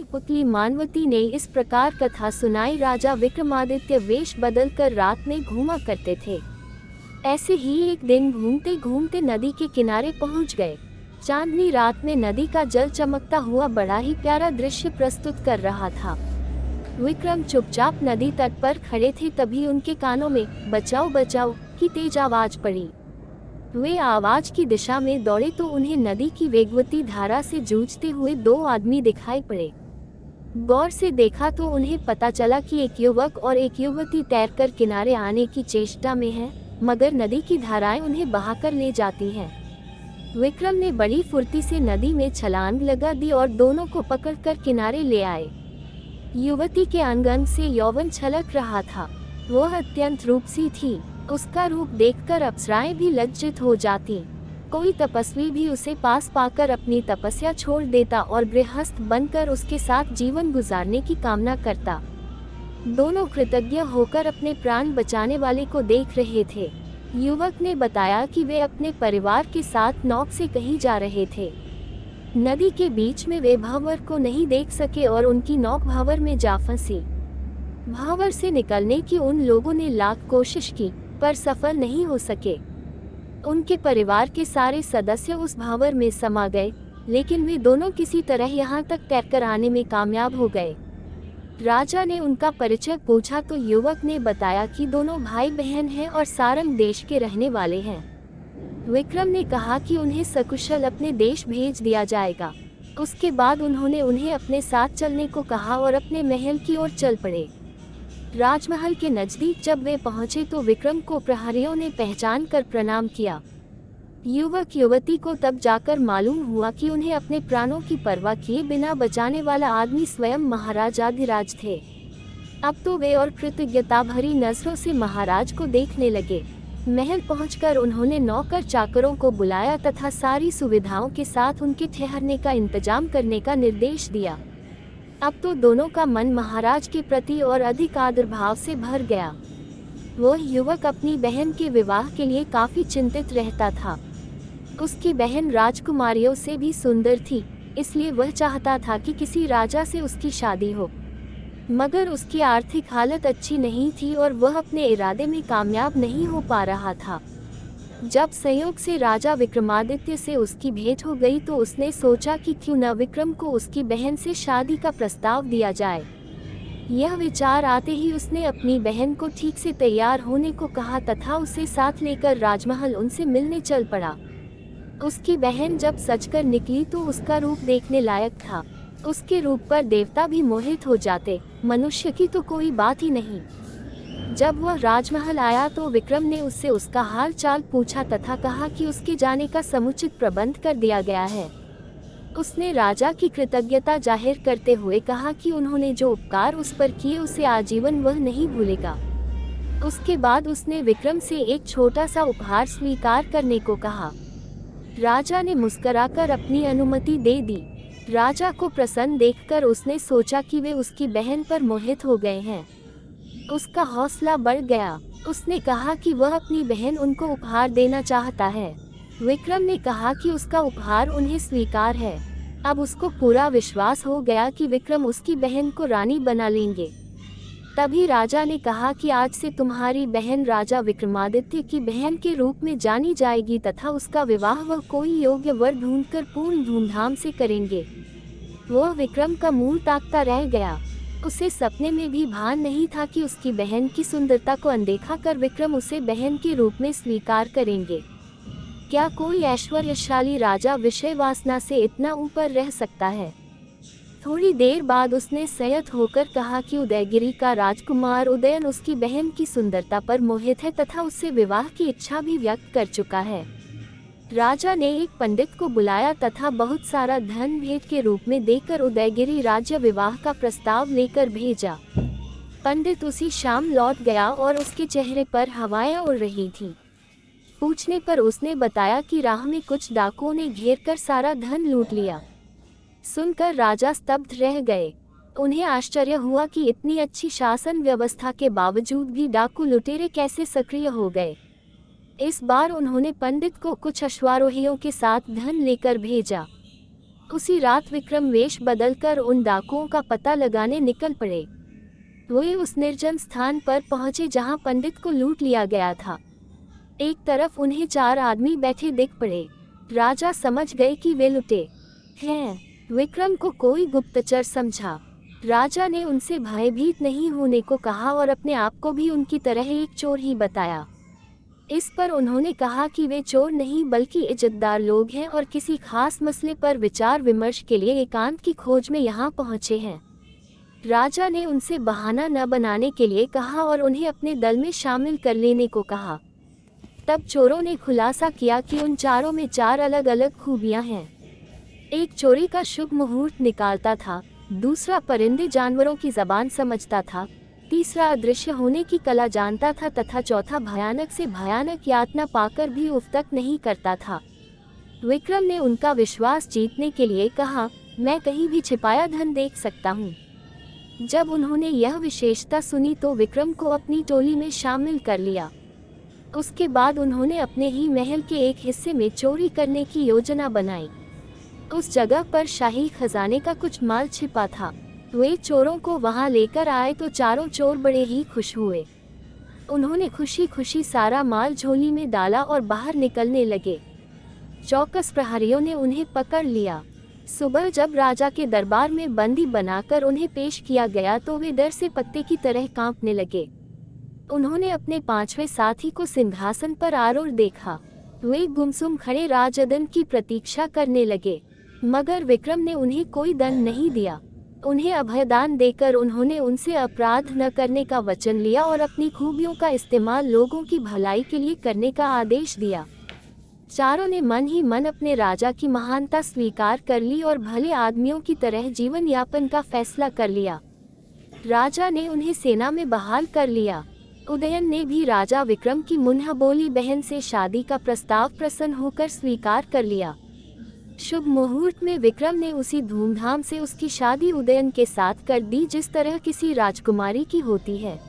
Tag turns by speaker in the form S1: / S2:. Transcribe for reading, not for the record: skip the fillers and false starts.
S1: पुतली मानवती ने इस प्रकार कथा सुनाई। राजा विक्रमादित्य वेश बदलकर रात में घूमा करते थे। ऐसे ही एक दिन घूमते घूमते नदी के किनारे पहुंच गए। चांदनी रात में नदी का जल चमकता हुआ बड़ा ही प्यारा दृश्य प्रस्तुत कर रहा था। विक्रम चुपचाप नदी तट पर खड़े थे, तभी उनके कानों में बचाओ बचाओ की तेज आवाज पड़ी। वे आवाज की दिशा में दौड़े तो उन्हें नदी की वेगवती धारा से जूझते हुए दो आदमी दिखाई पड़े। गौर से देखा तो उन्हें पता चला कि एक युवक और एक युवती तैरकर किनारे आने की चेष्टा में है, मगर नदी की धाराएं उन्हें बहाकर ले जाती हैं। विक्रम ने बड़ी फुर्ती से नदी में छलांग लगा दी और दोनों को पकड़कर किनारे ले आए। युवती के अंग अंग से यौवन छलक रहा था। वह अत्यंत रूपसी थी। उसका रूप देखकर अप्सराएं भी लज्जित हो जाती। कोई तपस्वी भी उसे पास पाकर अपनी तपस्या छोड़ देता और गृहस्थ बनकर उसके साथ जीवन गुजारने की कामना करता। दोनों कृतज्ञ होकर अपने प्राण बचाने वाले को देख रहे थे। युवक ने बताया कि वे अपने परिवार के साथ नौक से कहीं जा रहे थे। नदी के बीच में वे भंवर को नहीं देख सके और उनकी नौक भंवर में जा फंसी। भंवर से निकलने की उन लोगों ने लाख कोशिश की, पर सफल नहीं हो सके। उनके परिवार के सारे सदस्य उस भंवर में समा गए, लेकिन वे दोनों किसी तरह यहाँ तक तैरकर आने में कामयाब हो गए। राजा ने उनका परिचय पूछा तो युवक ने बताया कि दोनों भाई बहन हैं और सारंग देश के रहने वाले हैं। विक्रम ने कहा कि उन्हें सकुशल अपने देश भेज दिया जाएगा। उसके बाद उन्होंने उन्हें अपने साथ चलने को कहा और अपने महल की ओर चल पड़े। राजमहल के नजदीक जब वे पहुंचे तो विक्रम को प्रहरियों ने पहचान कर प्रणाम किया। युवक युवती को तब जाकर मालूम हुआ कि उन्हें अपने प्राणों की परवाह किए बिना बचाने वाला आदमी स्वयं महाराजाधिराज थे। अब तो वे और कृतज्ञता भरी नजरों से महाराज को देखने लगे। महल पहुंचकर उन्होंने नौकर चाकरों को बुलाया तथा सारी सुविधाओं के साथ उनके ठहरने का इंतजाम करने का निर्देश दिया। अब तो दोनों का मन महाराज के प्रति और अधिक आदर भाव से भर गया। वह युवक अपनी बहन के विवाह के लिए काफी चिंतित रहता था। उसकी बहन राजकुमारियों से भी सुंदर थी, इसलिए वह चाहता था कि किसी राजा से उसकी शादी हो, मगर उसकी आर्थिक हालत अच्छी नहीं थी और वह अपने इरादे में कामयाब नहीं हो पा रहा था। जब संयोग से राजा विक्रमादित्य से उसकी भेंट हो गई तो उसने सोचा कि क्यों न विक्रम को उसकी बहन से शादी का प्रस्ताव दिया जाए। यह विचार आते ही उसने अपनी बहन को ठीक से तैयार होने को कहा तथा उसे साथ लेकर राजमहल उनसे मिलने चल पड़ा। उसकी बहन जब सजकर निकली तो उसका रूप देखने लायक था। उसके रूप पर देवता भी मोहित हो जाते, मनुष्य की तो कोई बात ही नहीं। जब वह राजमहल आया तो विक्रम ने उससे उसका हाल चाल पूछा तथा कहा कि उसके जाने का समुचित प्रबंध कर दिया गया है। उसने राजा की कृतज्ञता जाहिर करते हुए कहा कि उन्होंने जो उपकार उस पर किए उसे आजीवन वह नहीं भूलेगा। उसके बाद उसने विक्रम से एक छोटा सा उपहार स्वीकार करने को कहा। राजा ने मुस्कुराकर अपनी अनुमति दे दी। राजा को प्रसन्न देखकर उसने सोचा कि वे उसकी बहन पर मोहित हो गए हैं। उसका हौसला बढ़ गया। उसने कहा कि वह अपनी बहन उनको उपहार देना चाहता है। विक्रम ने कहा कि उसका उपहार उन्हें स्वीकार है। अब उसको पूरा विश्वास हो गया कि विक्रम उसकी बहन को रानी बना लेंगे। तभी राजा ने कहा कि आज से तुम्हारी बहन राजा विक्रमादित्य की बहन के रूप में जानी जाएगी तथा उसका विवाह वह कोई योग्य वर ढूंढकर पूर्ण धूमधाम से करेंगे। वह विक्रम का मुंह ताकता रह गया। उसे सपने में भी भान नहीं था कि उसकी बहन की सुंदरता को अनदेखा कर विक्रम उसे बहन के रूप में स्वीकार करेंगे। क्या कोई ऐश्वर्यशाली राजा विषय वासना से इतना ऊपर रह सकता है? थोड़ी देर बाद उसने संयत होकर कहा कि उदयगिरी का राजकुमार उदयन उसकी बहन की सुंदरता पर मोहित है तथा उससे विवाह की इच्छा भी व्यक्त कर चुका है। राजा ने एक पंडित को बुलाया तथा बहुत सारा धन भेंट के रूप में देकर उदयगिरी राज्य विवाह का प्रस्ताव लेकर भेजा। पंडित उसी शाम लौट गया और उसके चेहरे पर हवाएं उड़ रही थीं। पूछने पर उसने बताया कि राह में कुछ डाकुओं ने घेर कर सारा धन लूट लिया। सुनकर राजा स्तब्ध रह गए। उन्हें आश्चर्य हुआ कि इतनी अच्छी शासन व्यवस्था के बावजूद भी डाकू लुटेरे कैसे सक्रिय हो गए। इस बार उन्होंने पंडित को कुछ अश्वारोहियों के साथ धन लेकर भेजा। उसी रात विक्रम वेश बदलकर उन डाकुओं का पता लगाने निकल पड़े। वे उस निर्जन स्थान पर पहुंचे जहां पंडित को लूट लिया गया था। एक तरफ उन्हें 4 आदमी बैठे दिख पड़े। राजा समझ गए कि वे लुटे हैं। विक्रम को कोई गुप्तचर समझा। राजा ने उनसे भयभीत नहीं होने को कहा और अपने आप को भी उनकी तरह एक चोर ही बताया। इस पर उन्होंने कहा कि वे चोर नहीं बल्कि इज्जतदार लोग हैं और किसी खास मसले पर विचार विमर्श के लिए एकांत की खोज में यहाँ पहुँचे हैं। राजा ने उनसे बहाना न बनाने के लिए कहा और उन्हें अपने दल में शामिल कर लेने को कहा। तब चोरों ने खुलासा किया कि उन चारों में 4 अलग अलग खूबियां हैं। एक चोरी का शुभ मुहूर्त निकालता था, दूसरा परिंदे जानवरों की जबान समझता था, तीसरा अदृश्य होने की कला जानता था तथा चौथा भयानक से भयानक यातना पाकर भी उफ तक नहीं करता था। विक्रम ने उनका विश्वास जीतने के लिए कहा, मैं कहीं भी छिपाया धन देख सकता हूँ। जब उन्होंने यह विशेषता सुनी तो विक्रम को अपनी टोली में शामिल कर लिया। उसके बाद उन्होंने अपने ही महल के एक हिस्से में चोरी करने की योजना बनाई। उस जगह पर शाही खजाने का कुछ माल छिपा था। वे चोरों को वहां लेकर आए तो चारों चोर बड़े ही खुश हुए। उन्होंने खुशी खुशी सारा माल झोली में डाला और बाहर निकलने लगे। चौकस प्रहरियों ने उन्हें पकड़ लिया। सुबह जब राजा के दरबार में बंदी बनाकर उन्हें पेश किया गया तो वे डर से पत्ते की तरह कांपने लगे। उन्होंने अपने 5वें साथी को सिंहासन पर आरूढ़ देखा। वे गुमसुम खड़े राजदंड की प्रतीक्षा करने लगे, मगर विक्रम ने उन्हें कोई दंड नहीं दिया। उन्हें अभयदान देकर उन्होंने उनसे अपराध न करने का वचन लिया और अपनी खूबियों का इस्तेमाल लोगों की भलाई के लिए करने का आदेश दिया। चारों ने मन ही मन अपने राजा की महानता स्वीकार कर ली और भले आदमियों की तरह जीवन यापन का फैसला कर लिया। राजा ने उन्हें सेना में बहाल कर लिया। उदयन ने भी राजा विक्रम की मुन्हा बोली बहन से शादी का प्रस्ताव प्रसन्न होकर स्वीकार कर लिया। शुभ मुहूर्त में विक्रम ने उसी धूमधाम से उसकी शादी उदयन के साथ कर दी जिस तरह किसी राजकुमारी की होती है।